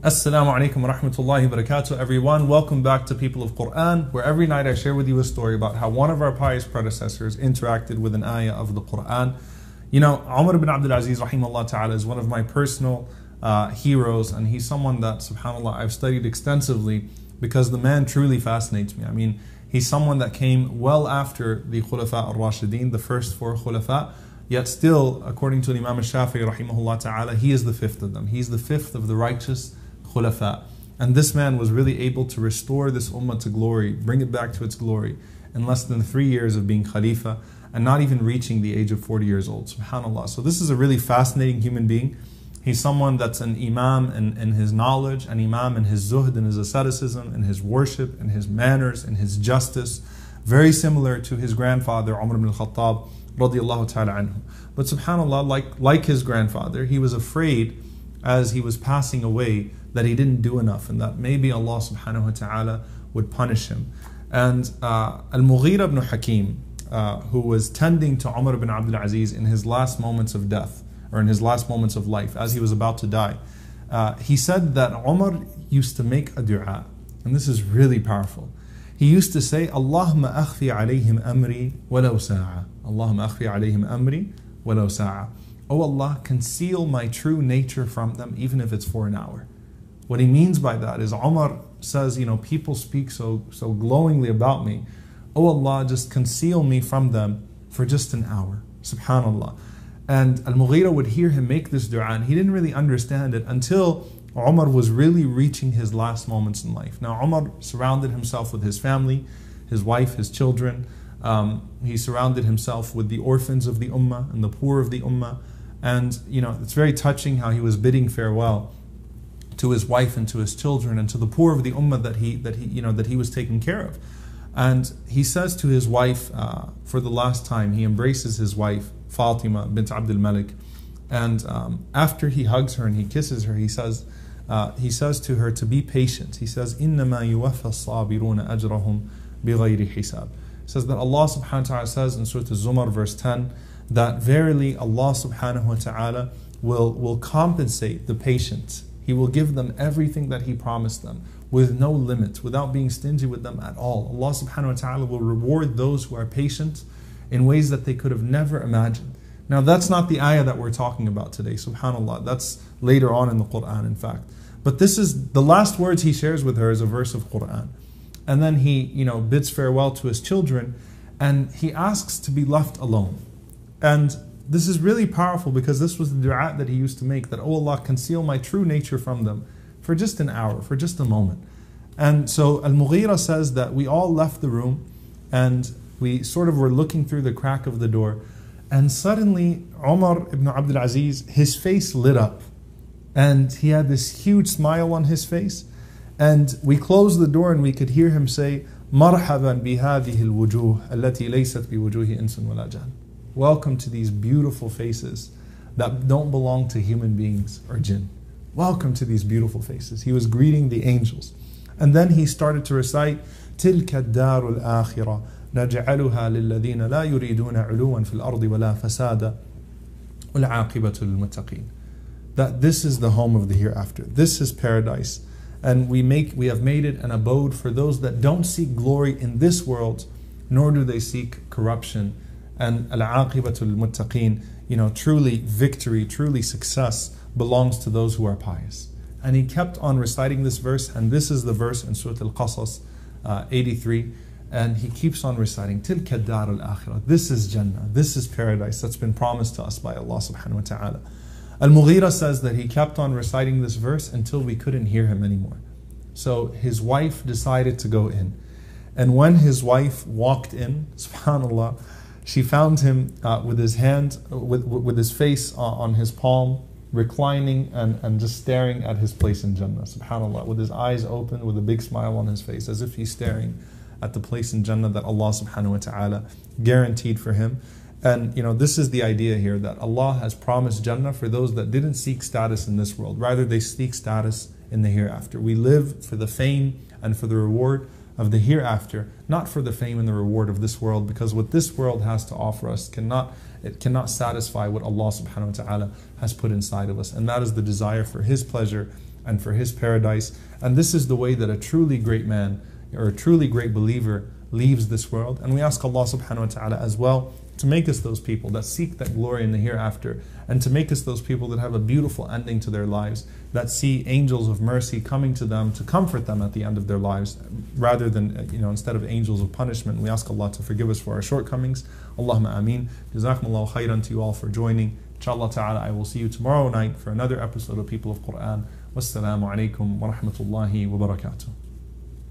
Assalamu alaikum wa rahmatullahi wa barakatuh, everyone. Welcome back to People of Quran, where every night I share with you a story about how one of our pious predecessors interacted with an ayah of the Quran. You know, Umar ibn Abdul Aziz, rahimahullah ta'ala, is one of my personal heroes, and he's someone that, subhanAllah, I've studied extensively because the man truly fascinates me. I mean, he's someone that came well after the Khulafa al-Rashideen, the first four Khulafa, yet still, according to Imam al-Shafi'i, rahimahullah ta'ala, he is the fifth of them. He's the fifth of the righteous Khulafa. And this man was really able to restore this ummah to glory, bring it back to its glory in less than 3 years of being Khalifa and not even reaching the age of 40 years old. SubhanAllah. So this is a really fascinating human being. He's someone that's an imam in his knowledge, an imam in his zuhd, in his asceticism, in his worship, in his manners, in his justice. Very similar to his grandfather, Umar ibn al-Khattab, radiyallahu ta'ala anhu. But subhanAllah, like his grandfather, he was afraid as he was passing away that he didn't do enough and that maybe Allah subhanahu wa ta'ala would punish him. And Al-Mughira ibn Hakim, who was tending to Umar ibn Abdul Aziz in his last moments of death, or in his last moments of life, as he was about to die, he said that Umar used to make a dua, and this is really powerful. He used to say, Allahumma akhfi alayhim amri walau sa'a. Allahumma akhfi alayhim amri walau sa'a. Oh Allah, conceal my true nature from them, even if it's for an hour. What he means by that is, Umar says, you know, people speak so glowingly about me. Oh Allah, just conceal me from them for just an hour. Subhanallah. And Al-Mughira would hear him make this dua, and he didn't really understand it until Umar was really reaching his last moments in life. Now Umar surrounded himself with his family, his wife, his children. He surrounded himself with the orphans of the ummah and the poor of the ummah. And you know, it's very touching how he was bidding farewell to his wife and to his children and to the poor of the ummah that he was taking care of. And he says to his wife, for the last time, he embraces his wife, Fatima bint Abdul Malik, and after he hugs her and he kisses her, he says to her to be patient. He says, إِنَّمَا يُوَفَّى الصَّابِرُونَ أَجْرَهُمْ بِغَيْرِ حِسَابٍ. He says that Allah subhanahu wa ta'ala says in Surah Az-Zumar verse 10 that verily Allah subhanahu wa ta'ala will compensate the patient. He will give them everything that He promised them with no limit, without being stingy with them at all. Allah subhanahu wa ta'ala will reward those who are patient in ways that they could have never imagined. Now that's not the ayah that we're talking about today, subhanAllah. That's later on in the Quran, in fact. But this is the last words he shares with her is a verse of Quran. And then he, you know, bids farewell to his children, and he asks to be left alone. And this is really powerful because this was the dua that he used to make, that, oh Allah, conceal my true nature from them for just an hour, for just a moment. And so Al-Mughira says that we all left the room and we sort of were looking through the crack of the door, and suddenly Umar ibn Abdul Aziz, his face lit up and he had this huge smile on his face, and we closed the door and we could hear him say, "Marhaban bihadihi al-wujuh allati laysat biwujuhi insun wala jan." Welcome to these beautiful faces that don't belong to human beings or jinn. Welcome to these beautiful faces. He was greeting the angels. And then he started to recite, تِلْكَ الدَّارُ الْآخِرَةِ نَجْعَلُهَا لِلَّذِينَ لَا يُرِيدُونَ عُلُوًا فِي الْأَرْضِ وَلَا فَسَادًا وَالْعَاقِبَةُ لِلْمُتَّقِينَ. That this is the home of the hereafter. This is paradise. And we have made it an abode for those that don't seek glory in this world, nor do they seek corruption. And al-aqibatul muttaqeen, you know, truly victory, truly success belongs to those who are pious. And he kept on reciting this verse, and this is the verse in Surah Al-Qasas 83, and he keeps on reciting, Tilka dar al-akhirah. This is Jannah, this is paradise that's been promised to us by Allah subhanahu wa ta'ala. Al-Mughira says that he kept on reciting this verse until we couldn't hear him anymore. So his wife decided to go in. And when his wife walked in, subhanAllah, she found him with his hand, with his face on his palm, reclining and just staring at his place in Jannah, subhanAllah, with his eyes open, with a big smile on his face, as if he's staring at the place in Jannah that Allah subhanahu wa ta'ala guaranteed for him. And you know, this is the idea here, that Allah has promised Jannah for those that didn't seek status in this world. Rather, they seek status in the hereafter. We live for the fame and for the reward of the hereafter, not for the fame and the reward of this world, because what this world has to offer us cannot satisfy what Allah subhanahu wa ta'ala has put inside of us, and that is the desire for His pleasure and for His paradise. And this is the way that a truly great man or a truly great believer leaves this world. And we ask Allah subhanahu wa ta'ala as well to make us those people that seek that glory in the hereafter, and to make us those people that have a beautiful ending to their lives, that see angels of mercy coming to them to comfort them at the end of their lives, rather than, instead of angels of punishment. We ask Allah to forgive us for our shortcomings. Allahumma ameen. Jazakumullahu khairan to you all for joining. Inshallah ta'ala, I will see you tomorrow night for another episode of People of Quran. Wassalamu alaikum wa rahmatullahi wa barakatuh.